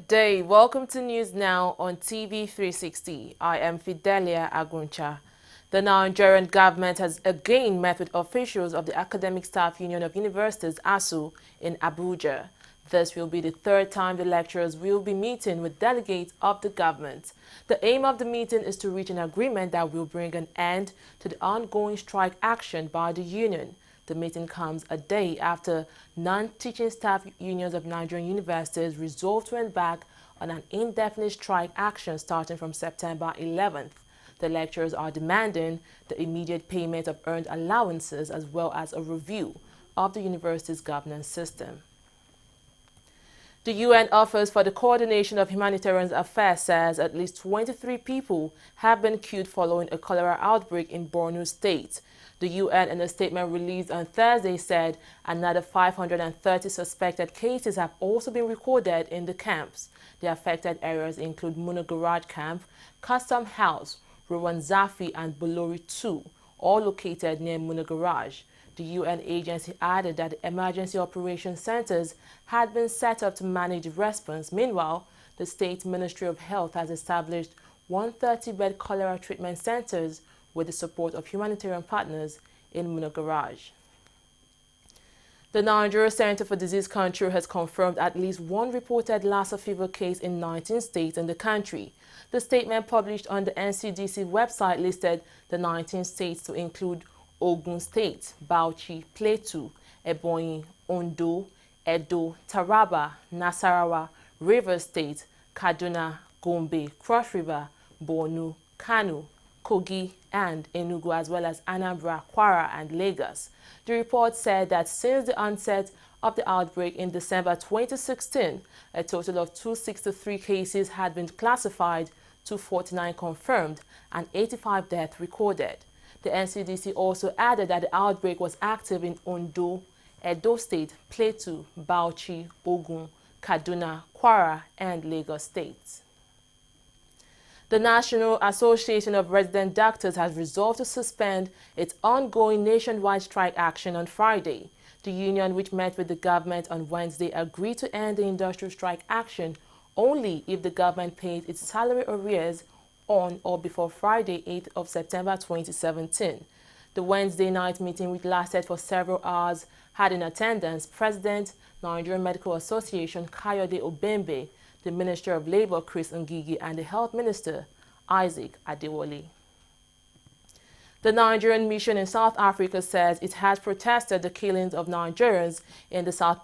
Good day. Welcome to News Now on TV360. I am Fidelia Aguncha. The Nigerian government has again met with officials of the Academic Staff Union of Universities, ASU, in Abuja. This will be the third time the lecturers will be meeting with delegates of the government. The aim of the meeting is to reach an agreement that will bring an end to the ongoing strike action by the union. The meeting comes a day after non-teaching staff unions of Nigerian universities resolved to embark on an indefinite strike action starting from September 11th. The lecturers are demanding the immediate payment of earned allowances as well as a review of the university's governance system. The UN Office for the Coordination of Humanitarian Affairs says at least 23 people have been killed following a cholera outbreak in Borno State. The UN, in a statement released on Thursday, said another 530 suspected cases have also been recorded in the camps. The affected areas include Muna Garage Camp, Custom House, Rowan Zafi, and Bolori 2, all located near Muna Garage. The UN agency added that the emergency operations centers had been set up to manage the response. Meanwhile, the State Ministry of Health has established 130-bed cholera treatment centers with the support of humanitarian partners in Muna Garage. The Nigeria Center for Disease Control has confirmed at least one reported Lassa fever case in 19 states in the country. The statement published on the NCDC website listed the 19 states to include Ogun State, Bauchi, Plateau, Ebonyi, Ondo, Edo, Taraba, Nasarawa, Rivers State, Kaduna, Gombe, Cross River, Borno, Kano, Kogi, and Enugu, as well as Anambra, Kwara, and Lagos. The report said that since the onset of the outbreak in December 2016, a total of 263 cases had been classified, 249 confirmed, and 85 deaths recorded. The NCDC also added that the outbreak was active in Ondo, Edo State, Plateau, Bauchi, Ogun, Kaduna, Kwara, and Lagos states. The National Association of Resident Doctors has resolved to suspend its ongoing nationwide strike action on Friday. The union, which met with the government on Wednesday, agreed to end the industrial strike action only if the government paid its salary arrears on or before Friday, 8th of September 2017. The Wednesday night meeting, which lasted for several hours, had in attendance President, Nigerian Medical Association Kayode Obembe, the Minister of Labour Chris Ngigi, and the Health Minister Isaac Adewale. The Nigerian mission in South Africa says it has protested the killings of Nigerians in the South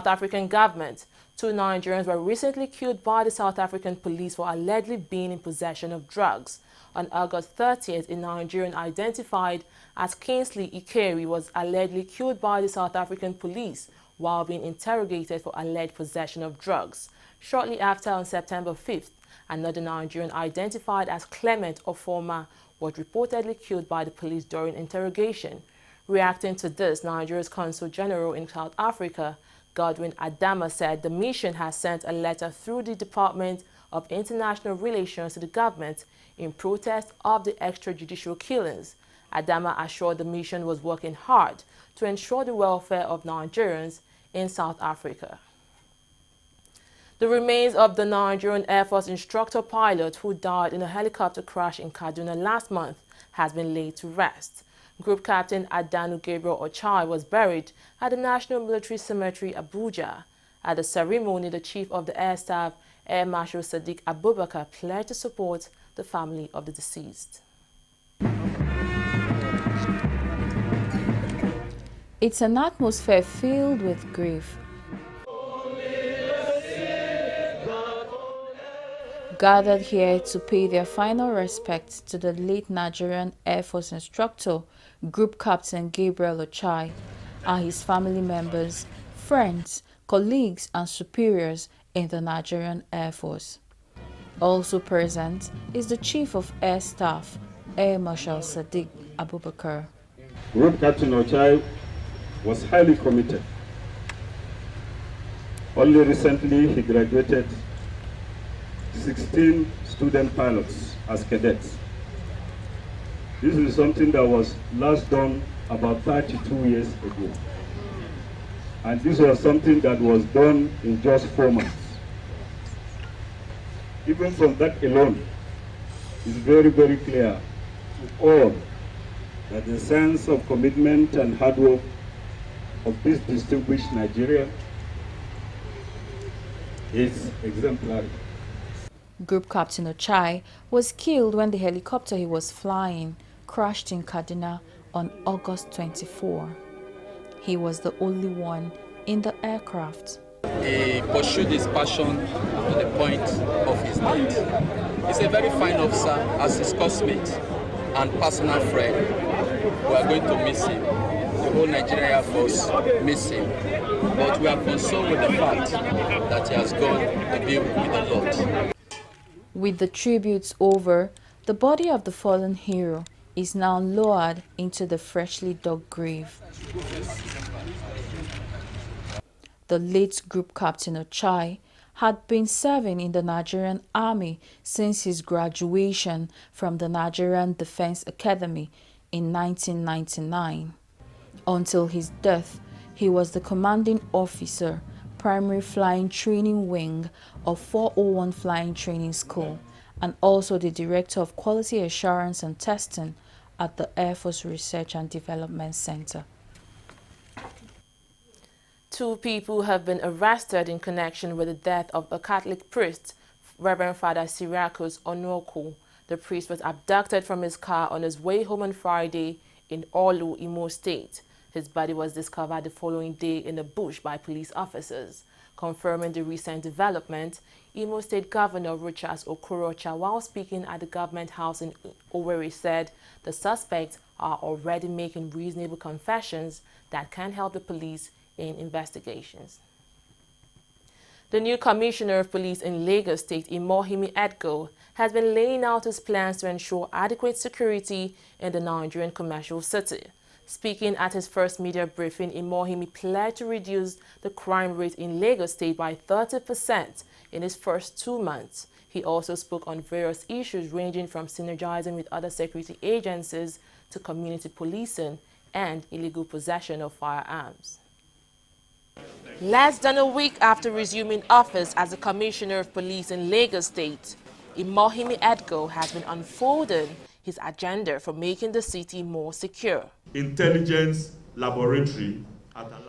African government. 2 Nigerians were recently killed by the South African police for allegedly being in possession of drugs. On August 30th, a Nigerian identified as Kingsley Ikeri was allegedly killed by the South African police while being interrogated for alleged possession of drugs. Shortly after, on September 5th, another Nigerian identified as Clement Ofoma was reportedly killed by the police during interrogation. Reacting to this, Nigeria's Consul General in South Africa, Godwin Adama, said the mission has sent a letter through the Department of International Relations to the government in protest of the extrajudicial killings. Adama assured the mission was working hard to ensure the welfare of Nigerians in South Africa. The remains of the Nigerian Air Force instructor pilot who died in a helicopter crash in Kaduna last month has been laid to rest. Group Captain Adanu Gabriel Ochai was buried at the National Military Cemetery, Abuja. At the ceremony, the Chief of the Air Staff, Air Marshal Sadiq Abubakar, pledged to support the family of the deceased. It's an atmosphere filled with grief. Gathered here to pay their final respects to the late Nigerian Air Force instructor, Group Captain Gabriel Ochai, are his family members, friends, colleagues, and superiors in the Nigerian Air Force. Also present is the Chief of Air Staff, Air Marshal Sadiq Abubakar. Group Captain Ochai was highly committed. Only recently he graduated 16 student pilots as cadets. This is something that was last done about 32 years ago. And this was something that was done in just 4 months. even from that alone, is very, very clear to all that the sense of commitment and hard work of this distinguished Nigerian is exemplary. Group Captain Ochai was killed when the helicopter he was flying crashed in Kaduna on August 24. He was the only one in the aircraft. He pursued his passion to the point of his death. He's a very fine officer, as his classmate and personal friend. We are going to miss him. The whole Nigerian Air Force miss him. But we are concerned with the fact that he has gone to be with the Lord. With the tributes over, the body of the fallen hero is now lowered into the freshly dug grave. The late Group Captain Ochai had been serving in the Nigerian Army since his graduation from the Nigerian Defense Academy in 1999. Until his death, he was the commanding officer, Primary Flying Training Wing of 401 Flying Training School, and also the Director of Quality Assurance and Testing at the Air Force Research and Development Center. 2 people have been arrested in connection with the death of a Catholic priest, Reverend Father Cyriacus Onuoku. The priest was abducted from his car on his way home on Friday in Olu, Imo State. His body was discovered the following day in a bush by police officers. Confirming the recent development, Imo State Governor Rochas Okorocha, while speaking at the government house in Owerri, said the suspects are already making reasonable confessions that can help the police in investigations. The new Commissioner of Police in Lagos State, Imohimi Edgo, has been laying out his plans to ensure adequate security in the Nigerian commercial city. Speaking at his first media briefing, Imohimi pledged to reduce the crime rate in Lagos State by 30% in his first 2 months. He also spoke on various issues ranging from synergizing with other security agencies to community policing and illegal possession of firearms. Less than a week after resuming office as the Commissioner of Police in Lagos State, Imohimi Edgo has been unfolding his agenda for making the city more secure. Intelligence laboratory.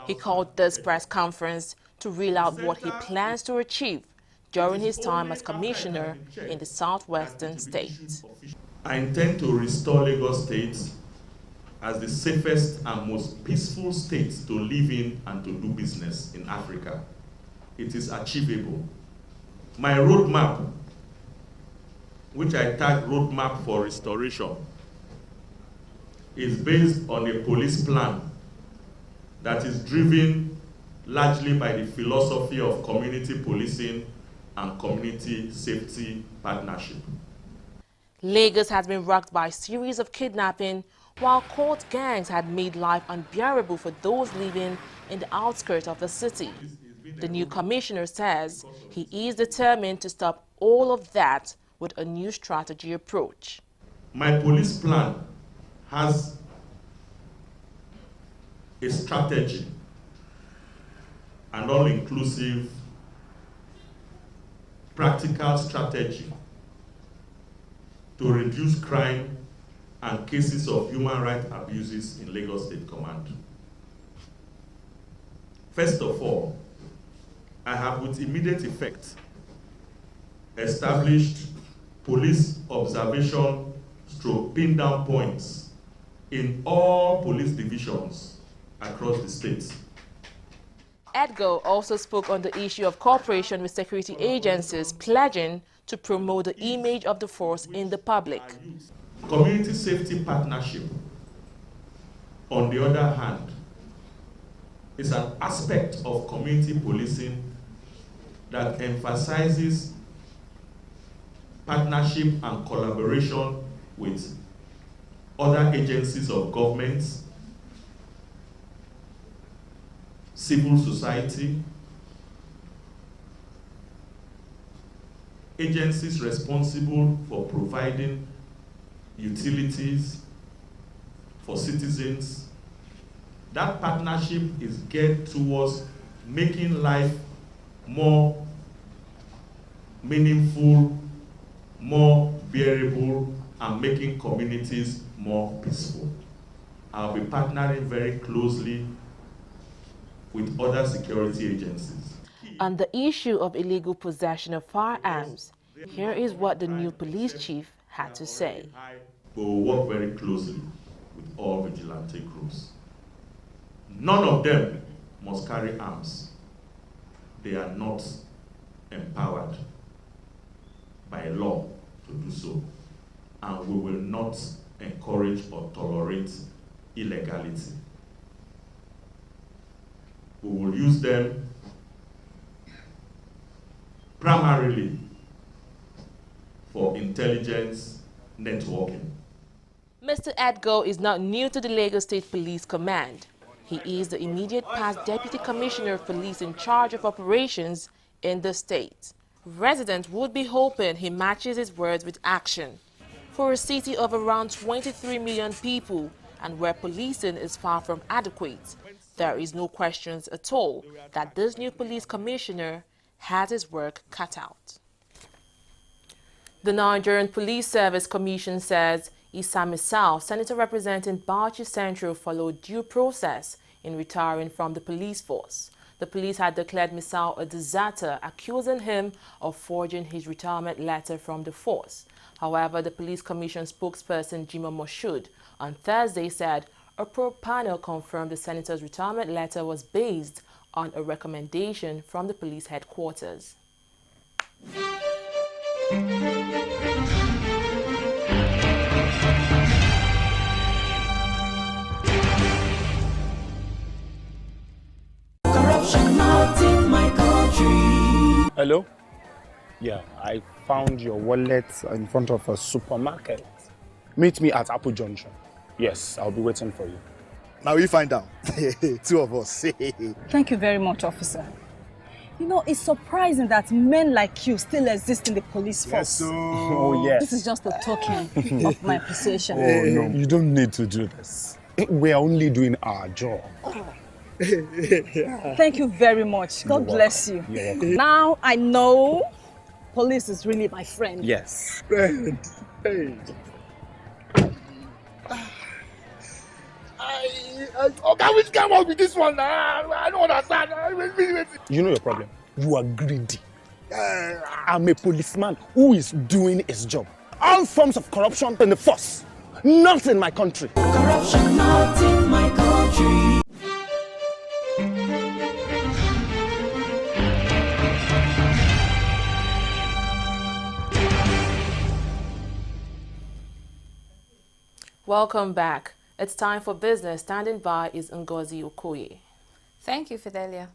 He called this press conference to reel out what he plans to achieve during his time as Commissioner in the southwestern state. I intend to restore Lagos State as the safest and most peaceful state to live in and to do business in Africa. It is achievable. My roadmap, which I tag Roadmap for Restoration, is based on a police plan that is driven largely by the philosophy of community policing and community safety partnership. Lagos has been rocked by a series of kidnapping, while court gangs had made life unbearable for those living in the outskirts of the city. The new commissioner says he is determined to stop all of that with a new strategy approach. My police plan has a strategy, an all-inclusive, practical strategy to reduce crime and cases of human rights abuses in Lagos State Command. First of all, I have with immediate effect established police observation / pin down points in all police divisions across the state. Edgo also spoke on the issue of cooperation with security agencies, pledging to promote the image of the force in the public. Community safety partnership, on the other hand, is an aspect of community policing that emphasizes partnership and collaboration with other agencies of government, civil society, agencies responsible for providing utilities for citizens. That partnership is geared towards making life more meaningful more bearable, and making communities more peaceful. I'll be partnering very closely with other security agencies. On the issue of illegal possession of firearms, here is what the new police chief had to say. We will work very closely with all vigilante groups. None of them must carry arms. They are not empowered by law to do so. And we will not encourage or tolerate illegality. We will use them primarily for intelligence networking. Mr. Edgo is not new to the Lagos State Police Command. He is the immediate past Deputy Commissioner of Police in charge of operations in the state. Residents would be hoping he matches his words with action. For a city of around 23 million people and where policing is far from adequate, there is no questions at all that this new police commissioner has his work cut out. The Nigerian Police Service Commission says Issa Misal, senator representing Bauchi Central, followed due process in retiring from the police force. The police had declared Misal a deserter, accusing him of forging his retirement letter from the force. However, the Police Commission spokesperson Jimoh Moshood on Thursday said a probe panel confirmed the senator's retirement letter was based on a recommendation from the police headquarters. Hello? Yeah, I found your wallet in front of a supermarket. Meet me at Apple Junction. Yes, I'll be waiting for you. Now we find out. Two of us. Thank you very much, officer. You know, it's surprising that men like you still exist in the police force. Yes, so... Oh, yes. This is just a token of my appreciation. Oh, no, you don't need to do this. We're only doing our job. Thank you very much. God bless you. You're welcome. Now I know police is really my friend. Yes. Friend. Hey. Okay, which came up with this one? I don't understand. You know your problem. You are greedy. I'm a policeman who is doing his job. All forms of corruption in the force. Not in my country. Corruption not in my country. Welcome back. It's time for business. Standing by is Ngozi Okoye. Thank you, Fidelia.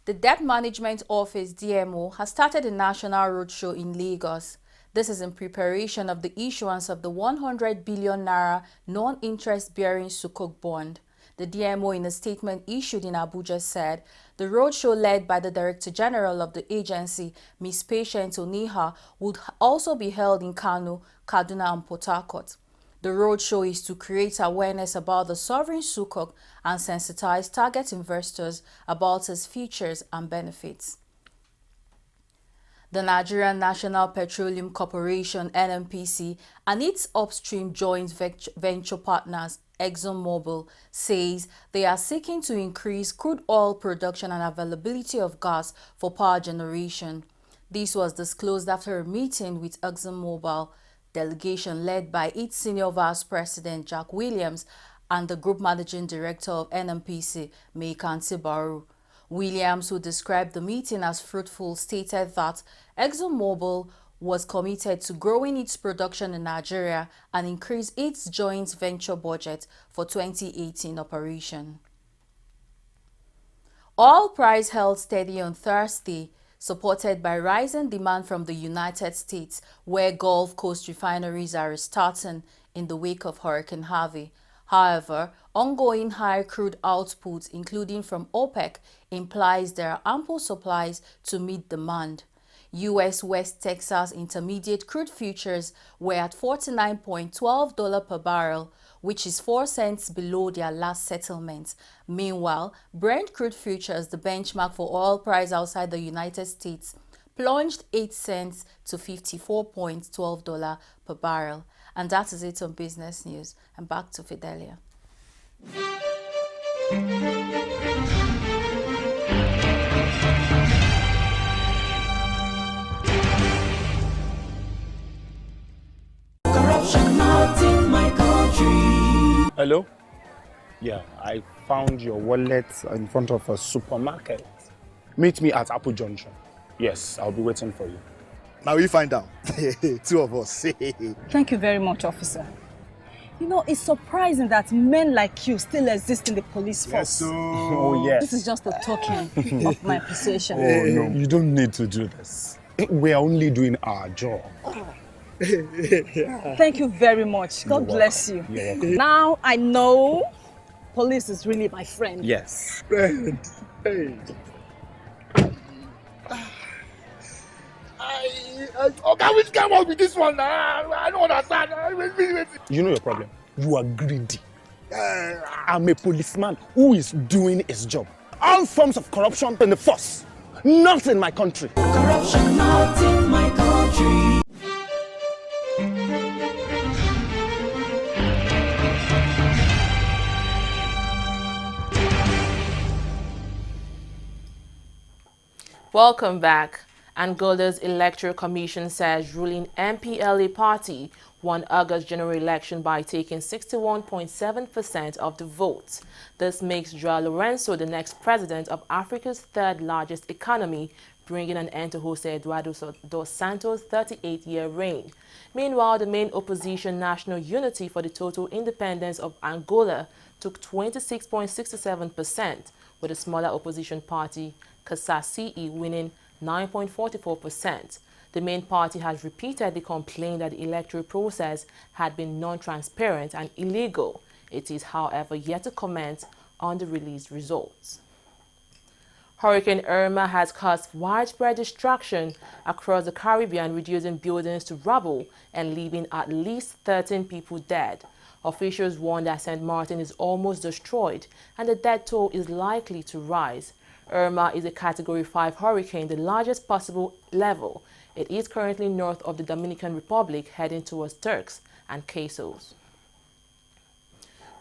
The Debt Management Office, DMO, has started a national roadshow in Lagos. This is in preparation of the issuance of the 100 billion naira non-interest-bearing Sukuk bond. The DMO, in a statement issued in Abuja, said the roadshow led by the Director General of the agency, Ms. Patient Oniha, would also be held in Kano, Kaduna, and Port Harcourt. The roadshow is to create awareness about the sovereign Sukuk and sensitize target investors about its features and benefits. The Nigerian National Petroleum Corporation (NNPC) and its upstream joint venture partners, ExxonMobil, says they are seeking to increase crude oil production and availability of gas for power generation. This was disclosed after a meeting with ExxonMobil delegation led by its Senior Vice President Jack Williams and the Group Managing Director of NNPC, Meikanti Baru. Williams, who described the meeting as fruitful, stated that ExxonMobil was committed to growing its production in Nigeria and increase its joint venture budget for 2018 operation. Oil price held steady on Thursday, supported by rising demand from the United States, where Gulf Coast refineries are restarting in the wake of Hurricane Harvey. However, ongoing high crude output, including from OPEC, implies there are ample supplies to meet demand. U.S. West Texas Intermediate crude futures were at $49.12 per barrel, which is 4 cents below their last settlement. Meanwhile, Brent crude futures, the benchmark for oil price outside the United States, plunged 8 cents to $54.12 per barrel. And that is it on business news. And back to Fidelia. Corruption not in my country. Hello? Yeah, I found your wallet in front of a supermarket. Meet me at Apple Junction. Yes, I'll be waiting for you. Now we find out. Two of us. Thank you very much, officer. You know, it's surprising that men like you still exist in the police force. Yes, so... Oh, yes. This is just a token of my appreciation. Oh, no, you don't need to do this. We are only doing our job. Thank you very much. God bless you. You're welcome. Now I know police is really my friend. Yes. Friend. Hey. Okay, which came up with this one? I don't understand. You know your problem. You are greedy. I'm a policeman who is doing his job. All forms of corruption in the force, not in my country. Corruption not in my country. Welcome back. Angola's Electoral Commission says ruling MPLA party won August general election by taking 61.7% of the votes. This makes Joao Lourenço the next president of Africa's third largest economy, bringing an end to Jose Eduardo dos Santos' 38-year reign. Meanwhile, the main opposition, National Unity for the Total Independence of Angola, took 26.67%, with the smaller opposition party, CASA-CE, winning 9.44%. The main party has repeatedly complained that the electoral process had been non-transparent and illegal. It is, however, yet to comment on the released results. Hurricane Irma has caused widespread destruction across the Caribbean, reducing buildings to rubble and leaving at least 13 people dead. Officials warn that St. Martin is almost destroyed and the death toll is likely to rise. Irma is a Category 5 hurricane, the largest possible level. It is currently north of the Dominican Republic, heading towards Turks and Caicos.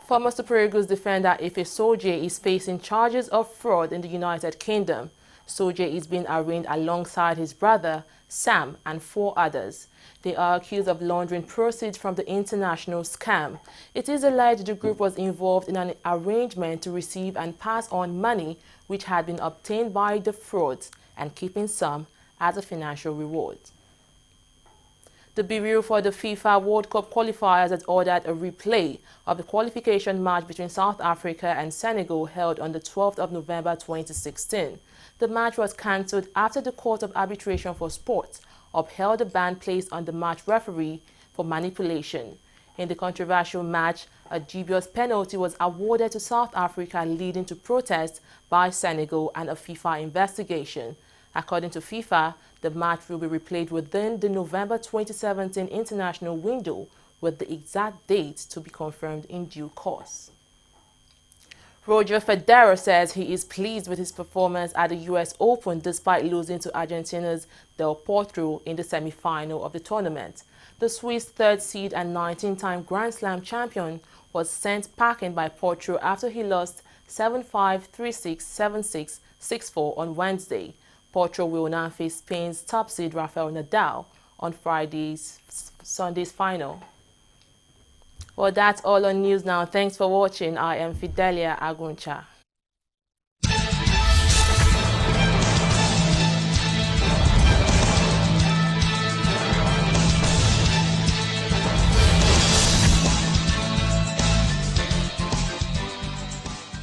Former Super Eagles defender Ife Soje is facing charges of fraud in the United Kingdom. Soje is being arraigned alongside his brother, Sam, and 4 others. They are accused of laundering proceeds from the international scam. It is alleged the group was involved in an arrangement to receive and pass on money which had been obtained by the frauds and keeping some as a financial reward. The Bureau for the FIFA World Cup qualifiers has ordered a replay of the qualification match between South Africa and Senegal held on the 12th of November 2016. The match was cancelled after the Court of Arbitration for Sports upheld the ban placed on the match referee for manipulation. In the controversial match, a dubious penalty was awarded to South Africa, leading to protests by Senegal and a FIFA investigation. According to FIFA, the match will be replayed within the November 2017 international window, with the exact date to be confirmed in due course. Roger Federer says he is pleased with his performance at the US Open despite losing to Argentina's Del Potro in the semi-final of the tournament. The Swiss third seed and 19-time Grand Slam champion was sent packing by Potro after he lost 7-5, 3-6, 7-6, 6-4 on Wednesday. Potro will now face Spain's top seed Rafael Nadal on Sunday's final. Well, that's all on news now. Thanks for watching. I am Fidelia Aguncha.